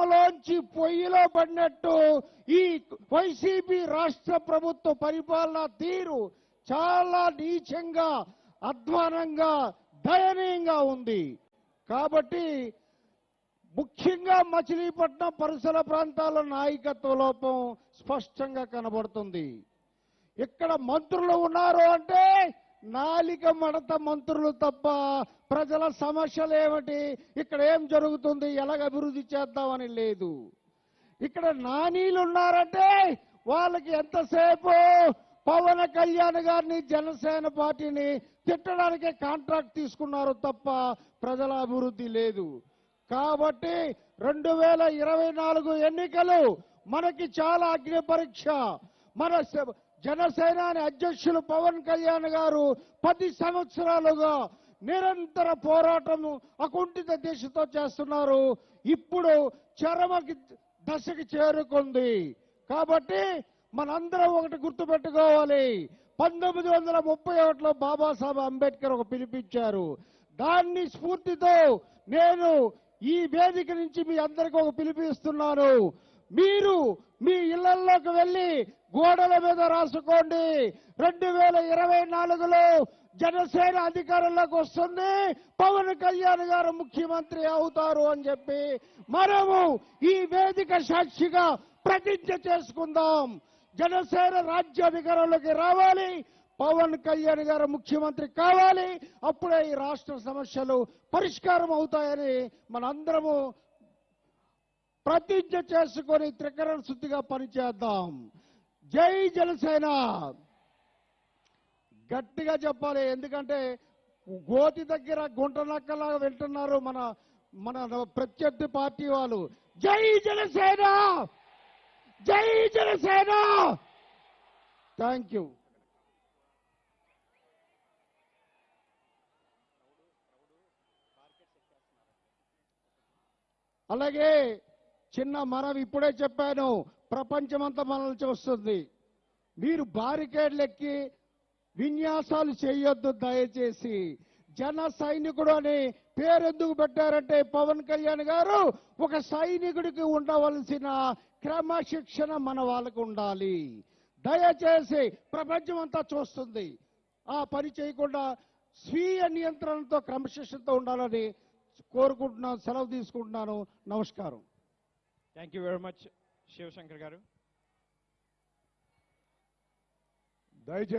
కొంపలోంచి పొయ్యిలో పడినట్టు ఈ వైసీపీ రాష్ట్ర ప్రభుత్వ పరిపాలన తీరు చాలా నీచంగా, అధ్వానంగా, దయనీయంగా ఉంది. కాబట్టి ముఖ్యంగా మచిలీపట్నం పరిసర ప్రాంతాల్లో నాయకత్వ లోపం స్పష్టంగా కనబడుతుంది. ఇక్కడ మంత్రులు ఉన్నారు అంటే నాలిక మడత మంత్రులు తప్ప ప్రజల సమస్యలు ఏమిటి, ఇక్కడ ఏం జరుగుతుంది, ఎలాగ అభివృద్ధి చేద్దామని లేదు. ఇక్కడ నానీలు ఉన్నారంటే వాళ్ళకి ఎంతసేపు పవన్ కళ్యాణ్ గారిని, జనసేన పార్టీని తిట్టడానికే కాంట్రాక్ట్ తీసుకున్నారు తప్ప ప్రజల అభివృద్ధి లేదు. కాబట్టి 2024 ఎన్నికలు మనకి చాలా అగ్ని పరీక్ష. మన జనసేనాని అధ్యక్షులు పవన్ కళ్యాణ్ గారు 10 సంవత్సరాలుగా నిరంతర పోరాటం అకుంఠిత దిశతో చేస్తున్నారు. ఇప్పుడు చరమ దశకి చేరుకుంది. కాబట్టి మనందరం ఒకటి గుర్తుపెట్టుకోవాలి. 1931లో బాబాసాహెబ్ అంబేద్కర్ ఒక పిలిపించారు. దాన్ని స్ఫూర్తితో నేను ఈ వేదిక నుంచి మీ అందరికీ ఒక పిలిపిస్తున్నాను. మీరు మీ ఇళ్లలోకి వెళ్ళి గోడల మీద రాసుకోండి, 2024లో జనసేన అధికారంలోకి వస్తుంది, పవన్ కళ్యాణ్ గారు ముఖ్యమంత్రి అవుతారు అని చెప్పి మనము ఈ వేదిక సాక్షిగా ప్రతిజ్ఞ చేసుకుందాం. జనసేన రాజ్యాధికారంలోకి రావాలి, పవన్ కళ్యాణ్ గారు ముఖ్యమంత్రి కావాలి. అప్పుడే ఈ రాష్ట్ర సమస్యలు పరిష్కారం అవుతాయని మనందరము ప్రతిజ్ఞ చేసుకొని త్రికరణ శుద్ధిగా పనిచేద్దాం. జై జనసేన. గట్టిగా చెప్పాలి, ఎందుకంటే గోతి దగ్గర గుంట నక్కలాగా వింటున్నారు మన ప్రత్యర్థి పార్టీ వాళ్ళు. జై జనసేన, జై జనసేన. Thank you. అలాగే చిన్న మనవి, ఇప్పుడే చెప్పాను, ప్రపంచమంతా మనల్ని చూస్తుంది. మీరు బారికేడ్లు ఎక్కి విన్యాసాలు చేయొద్దు దయచేసి. జన సైనికుడు అని పేరెందుకు పెట్టారంటే పవన్ కళ్యాణ్ గారు ఒక సైనికుడికి ఉండవలసిన క్రమశిక్షణ మన వాళ్ళకు ఉండాలి. దయచేసి ప్రపంచమంతా చూస్తుంది. ఆ పని చేయకుండా స్వీయ నియంత్రణతో క్రమశిక్షణతో ఉండాలని కోరుకుంటున్నాను. సెలవు తీసుకుంటున్నాను. నమస్కారం. Thank you very much Shivashankar garu. దయచేసి